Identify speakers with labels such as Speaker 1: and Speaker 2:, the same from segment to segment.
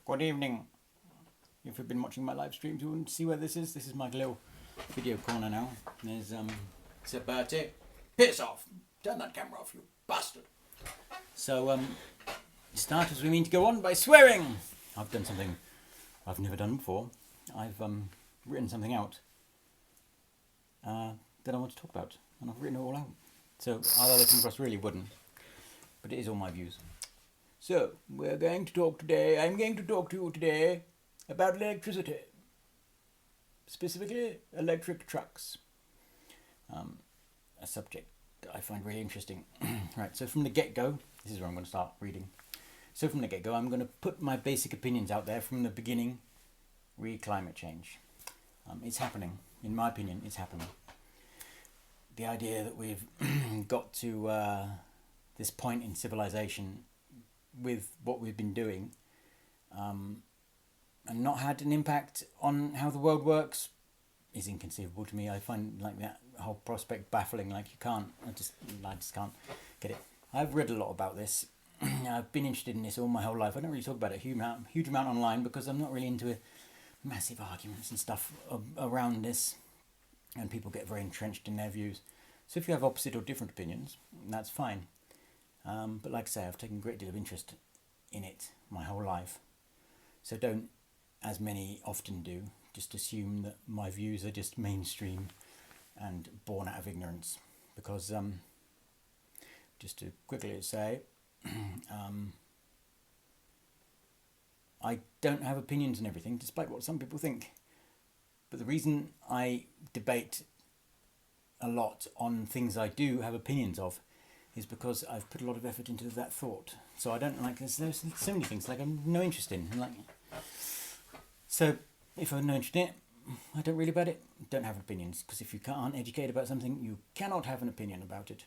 Speaker 1: Good evening. If you've been watching my live streams, you wouldn't see where this is. This is my little video corner now. There's Sir Bertie. Piss off! Turn that camera off, you bastard! So starters, we mean to go on by swearing. I've done something I've never done before. I've written something out that I want to talk about, and I've written it all out. So other come across really wouldn't, but it is all my views. So we're going to talk today. I'm going to talk to you today about electricity, specifically electric trucks. A subject that I find really interesting. Right. So from the get-go, this is where I'm going to start reading. So from the get-go, I'm going to put my basic opinions out there from the beginning. Read climate change. It's happening. In my opinion, it's happening. The idea that we've got to this point in civilization with what we've been doing and not had an impact on how the world works is inconceivable to me. I find like that whole prospect baffling. Like I just can't get it. I've read a lot about this. I've been interested in this all my whole life. I don't really talk about it a huge amount online because I'm not really into massive arguments and stuff around this, and people get very entrenched in their views. So if you have opposite or different opinions, that's fine. But like I say, I've taken a great deal of interest in it my whole life. So don't, as many often do, just assume that my views are just mainstream and born out of ignorance. Because, just to quickly say, I don't have opinions on everything, despite what some people think. But the reason I debate a lot on things I do have opinions of is because I've put a lot of effort into that thought. So I don't like, there's so many things like I'm no interest in. So if I'm no interest in it, I don't read about it, don't have opinions. Because if you aren't educated about something, you cannot have an opinion about it.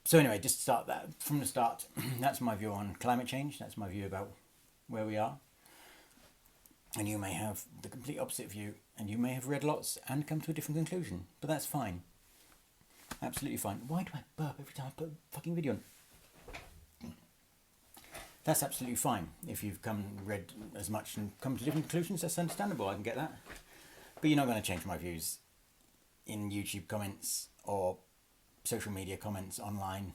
Speaker 1: So anyway, just start that from the start. That's my view on climate change. That's my view about where we are. And you may have the complete opposite view, and you may have read lots and come to a different conclusion. But that's fine. Absolutely fine. Why do I burp every time I put a fucking video on? That's absolutely fine. If you've read as much and come to different conclusions, that's understandable. I can get that. But you're not going to change my views in YouTube comments or social media comments online.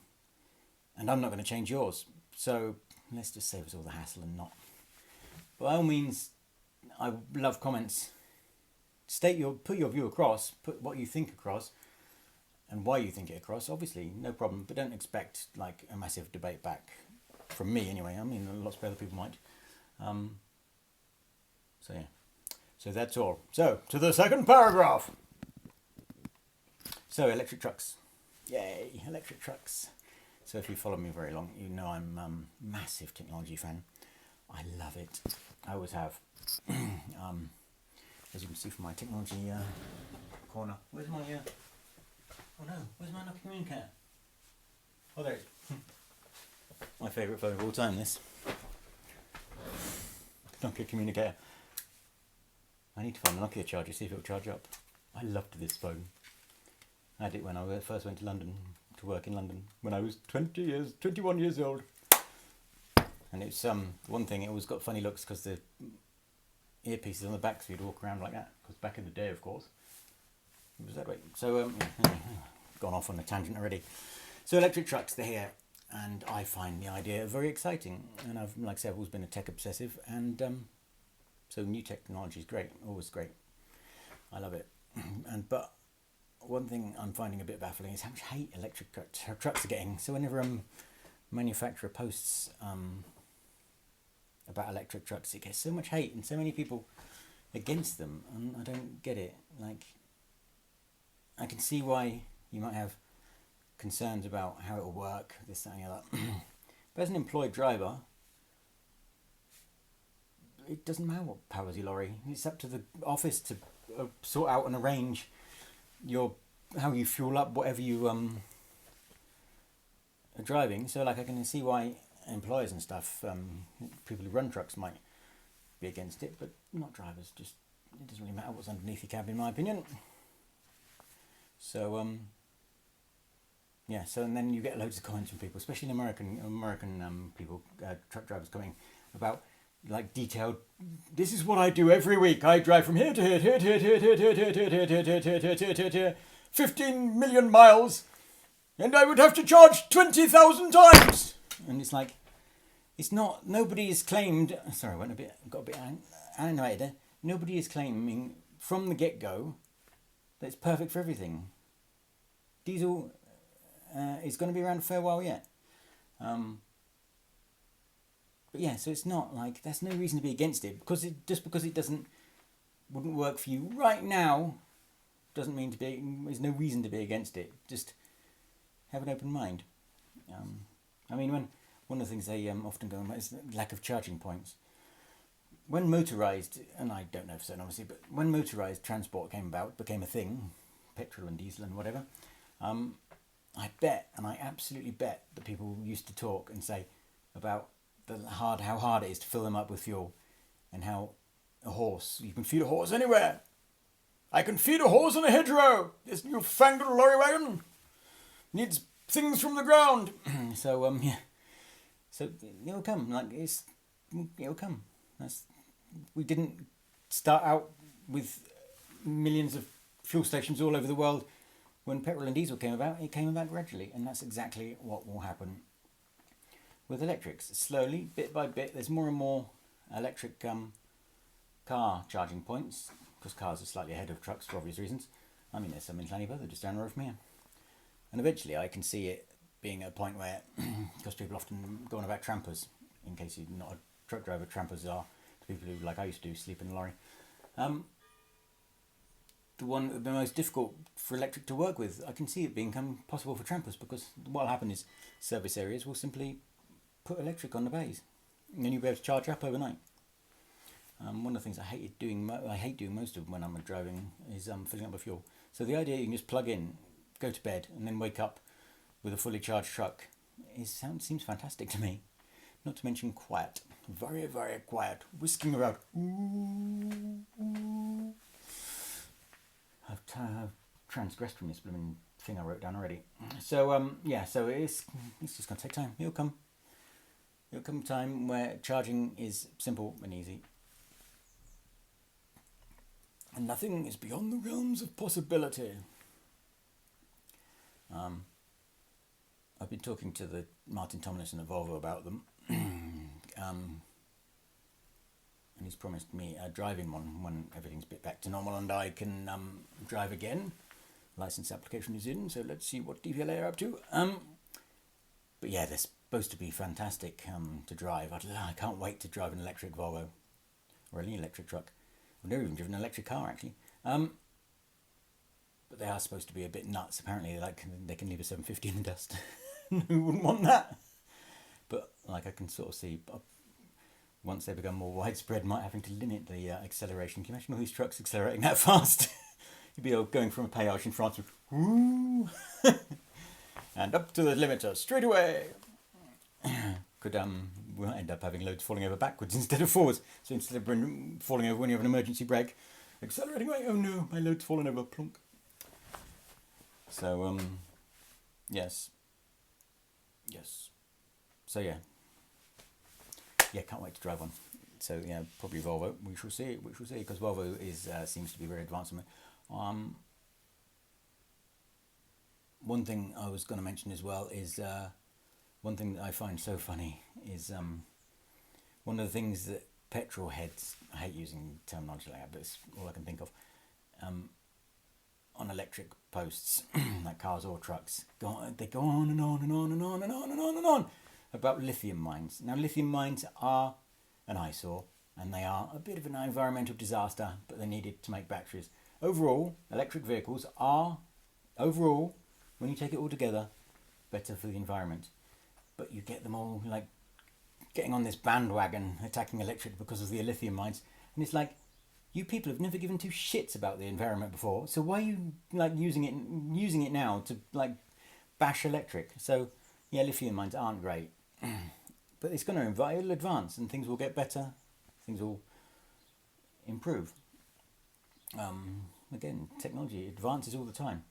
Speaker 1: And I'm not going to change yours. So let's just save us all the hassle and not. By all means, I love comments. Put your view across, put what you think across, and why you think it across, obviously, no problem. But don't expect like a massive debate back from me anyway. I mean, lots of other people might. So yeah. So that's all. So, to the second paragraph. So, electric trucks. Yay, electric trucks. So if you follow me very long, you know I'm a massive technology fan. I love it. I always have. As you can see from my technology corner. Where's my... Oh no, where's my Nokia communicator? Oh, there it is. My favourite phone of all time, this. Nokia communicator. I need to find a Nokia charger, see if it'll charge up. I loved this phone. I had it when I first went to London, to work in London, when I was 21 years old. And it's one thing, it always got funny looks because the earpieces on the back, so you'd walk around like that. Because back in the day, of course, it was that way. So, gone off on a tangent already. So electric trucks, they're here, and I find the idea very exciting. And I've, like I said, always been a tech obsessive, and so new technology is great, always great. I love it. But one thing I'm finding a bit baffling is how much hate electric trucks are getting. So whenever a manufacturer posts about electric trucks, it gets so much hate and so many people against them, and I don't get it. Like, I can see why you might have concerns about how it will work, this, that and the other. But as an employed driver, it doesn't matter what powers your lorry. It's up to the office to sort out and arrange how you fuel up whatever you are driving. So like I can see why employers and stuff, people who run trucks might be against it, but not drivers. Just it doesn't really matter what's underneath your cab, in my opinion. So yeah. So and then you get loads of comments from people, especially American people, truck drivers, coming about like detailed. This is what I do every week. I drive from here to here, here to here, here to here, here to here, here to here, here to here, here to here, 15 million miles, and I would have to charge 20,000 times. And it's like, it's not. Nobody has claimed. Sorry, I got a bit animated there. Nobody is claiming from the get-go that it's perfect for everything. Diesel is going to be around a fair while yet. But yeah, so it's not like, there's no reason to be against it, because because it wouldn't work for you right now doesn't mean there's no reason to be against it. Just have an open mind. I mean, one of the things they often go on is the lack of charging points. When motorised, and I don't know for certain obviously, but when motorised transport became a thing, petrol and diesel and whatever, I absolutely bet that people used to talk and say about how hard it is to fill them up with fuel, and how you can feed a horse anywhere. I can feed a horse on a hedgerow. This newfangled lorry wagon needs things from the ground. So yeah, so it'll come. It'll come. We didn't start out with millions of fuel stations all over the world. When petrol and diesel came about, it came about gradually, and that's exactly what will happen with electrics. Slowly, bit by bit, there's more and more electric car charging points, because cars are slightly ahead of trucks for obvious reasons. I mean, there's some in Llaneyburn, they're just down the road from here. And eventually I can see it being a point where, because people often go on about trampers, in case you're not a truck driver, trampers are the people who, like I used to do, sleep in a lorry. The one that would be most difficult for electric to work with, I can see it become possible for trampers, because what will happen is service areas will simply put electric on the bays, and then you'll be able to charge up overnight. One of the things I hate doing most of when I'm driving is filling up with fuel. So the idea you can just plug in, go to bed, and then wake up with a fully charged truck seems fantastic to me. Not to mention quiet, very, very quiet, whisking around. I've transgressed from this blooming thing I wrote down already. So yeah, so it's just gonna take time. It'll come a time where charging is simple and easy, and nothing is beyond the realms of possibility. I've been talking to the Martin Tomlinson at Volvo about them, and he's promised me a driving one when everything's a bit back to normal and I can drive again. License application is in, so let's see what DVLA are up to. But yeah, they're supposed to be fantastic to drive. I can't wait to drive an electric Volvo, or any electric truck. I've never even driven an electric car actually. But they are supposed to be a bit nuts. Apparently, they can leave a 750 in the dust. Who wouldn't want that? But I can sort of see, once they become more widespread, might having to limit the acceleration. Can you imagine all these trucks accelerating that fast? You'd be going from a péage in France, whoo, and up to the limiter straight away. We'll end up having loads falling over backwards instead of forwards. So instead of falling over when you have an emergency brake, accelerating away. Oh no, my load's fallen over. Plonk. So yes. So yeah, can't wait to drive one. So yeah, probably Volvo. We shall see, because Volvo seems to be very advanced on it. One thing I was going to mention as well is one thing that I find so funny is one of the things that petrol heads, I hate using terminology like that, but it's all I can think of, on electric posts, like cars or trucks, they go on and on and on and on and on and on and on about lithium mines. Now, lithium mines are an eyesore, and they are a bit of an environmental disaster, but they're needed to make batteries. Overall, electric vehicles are, when you take it all together, better for the environment. But you get them all getting on this bandwagon, attacking electric because of the lithium mines, and it's like, you people have never given two shits about the environment before, so why are you using it now to bash electric? So yeah, lithium mines aren't great, but it's going to it'll advance and things will get better, things will improve. Again, technology advances all the time.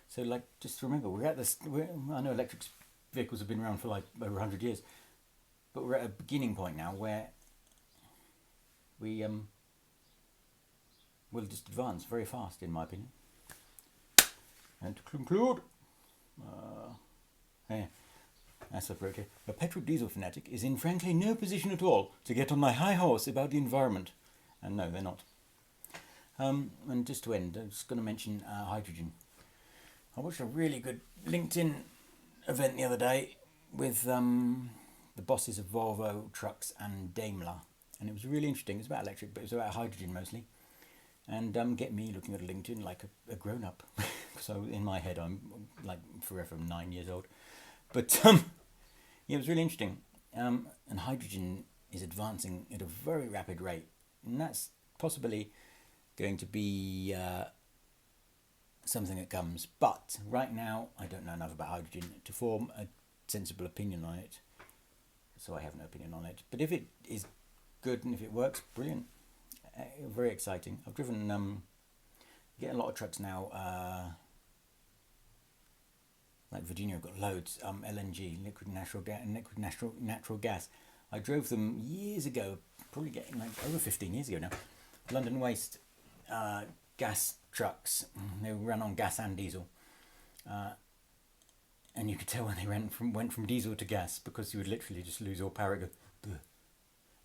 Speaker 1: So just remember, we're at this. I know electric vehicles have been around for over 100 years, but we're at a beginning point now where we will just advance very fast, in my opinion. And to conclude, as I've wrote here, a petrol diesel fanatic is in frankly no position at all to get on my high horse about the environment. And no, they're not. And just to end, I'm just going to mention hydrogen. I watched a really good LinkedIn event the other day with the bosses of Volvo Trucks and Daimler. And it was really interesting. It's about electric, but it was about hydrogen mostly. And get me looking at LinkedIn like a grown-up. So in my head, I'm like forever 9 years old. But yeah, it was really interesting. And hydrogen is advancing at a very rapid rate. And that's possibly going to be something that comes. But right now, I don't know enough about hydrogen to form a sensible opinion on it. So I have no opinion on it. But if it is good and if it works, brilliant. Very exciting. I've driven, getting a lot of trucks now. Like Virginia, I've got loads. LNG, liquid natural gas. I drove them years ago, probably getting like over 15 years ago now. London Waste gas trucks. They run on gas and diesel. And you could tell when they went from diesel to gas because you would literally just lose all power. Go, bleh.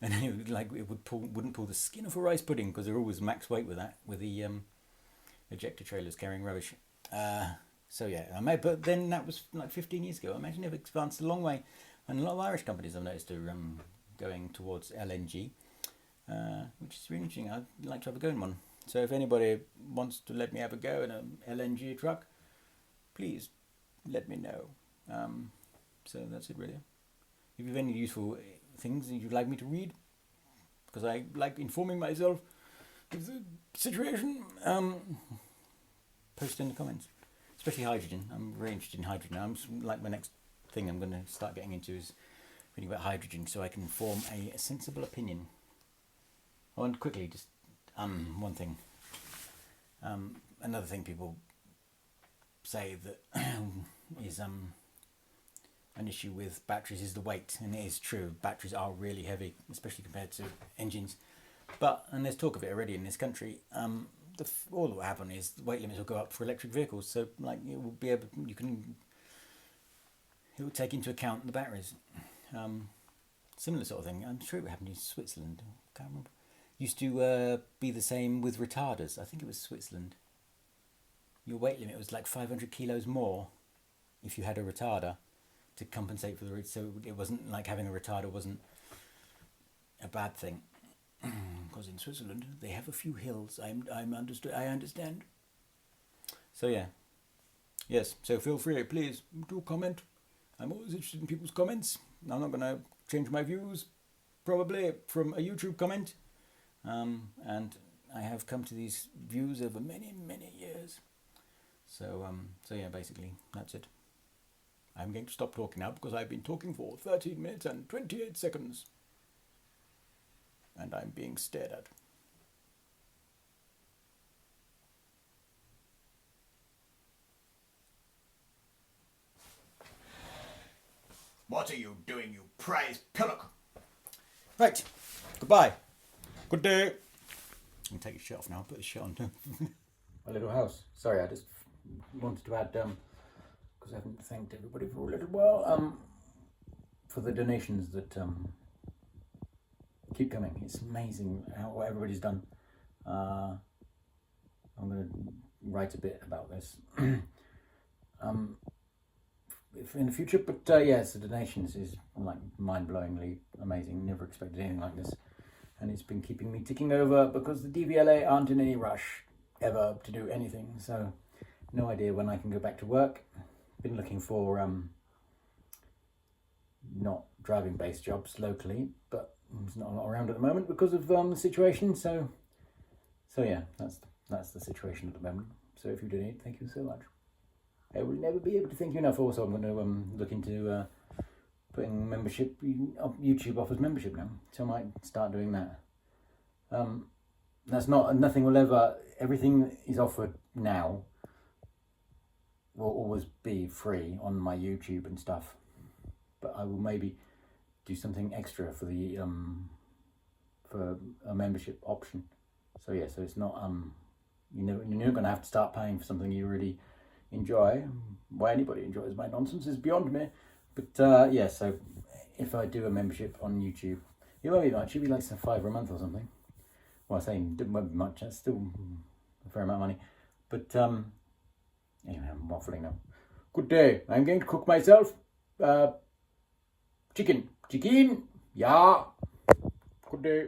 Speaker 1: And then it wouldn't pull the skin off a rice pudding because they're always max weight with the ejector trailers carrying rubbish. So yeah, but then that was like 15 years ago. I imagine they've advanced a long way, and a lot of Irish companies I've noticed are going towards LNG, which is really interesting. I'd like to have a go in one. So if anybody wants to let me have a go in an LNG truck, please let me know. So that's it really. If you have any useful things that you'd like me to read, because I like informing myself of the situation, post in the comments. Especially hydrogen. I'm very interested in hydrogen now. Like my next thing I'm going to start getting into is reading about hydrogen so I can form a sensible opinion. Oh, and quickly, just one thing. Another thing people say that is an issue with batteries is the weight, and it is true. Batteries are really heavy, especially compared to engines. And there's talk of it already in this country. All that will happen is the weight limits will go up for electric vehicles. So like it will take into account the batteries. Similar sort of thing. I'm sure it happened in Switzerland. I can't remember. Used to be the same with retarders. I think it was Switzerland. Your weight limit was like 500 kilos more if you had a retarder to compensate for the. So it wasn't like having a retarder wasn't a bad thing. Because in Switzerland they have a few hills. I understand. So yeah, yes. So feel free, please do comment. I'm always interested in people's comments. I'm not going to change my views, probably from a YouTube comment. And I have come to these views over many years. So yeah, basically that's it. I'm going to stop talking now because I've been talking for 13 minutes and 28 seconds. And I'm being stared at.
Speaker 2: What are you doing, you prize pillock?
Speaker 1: Right. Goodbye. Good day. I'll take your shirt off now. I'll put the shirt on too. My little house. Sorry, I just wanted to add, because I haven't thanked everybody for a little while, for the donations that keep coming. It's amazing what everybody's done. I'm going to write a bit about this if in the future, but yes, the donations is like mind-blowingly amazing. Never expected anything like this, and it's been keeping me ticking over because the DVLA aren't in any rush ever to do anything, so no idea when I can go back to work. Been looking for not driving-based jobs locally, but there's not a lot around at the moment because of the situation. So yeah, that's the situation at the moment. So if you donate, thank you so much. I will never be able to thank you enough. Also, I'm going to look into putting membership. YouTube offers membership now, so I might start doing that. That's nothing will ever. Everything that is offered now will always be free on my YouTube and stuff. But I will maybe do something extra for for a membership option. So yeah, so it's not you're never going to have to start paying for something you really enjoy. Why anybody enjoys my nonsense is beyond me. But yeah, so if I do a membership on YouTube, it won't be much. It'll be like $5 a month or something. Well, I say it won't be much. That's still a fair amount of money. But anyway, I'm waffling now. Good day. I'm going to cook myself chicken. Yeah. Good day.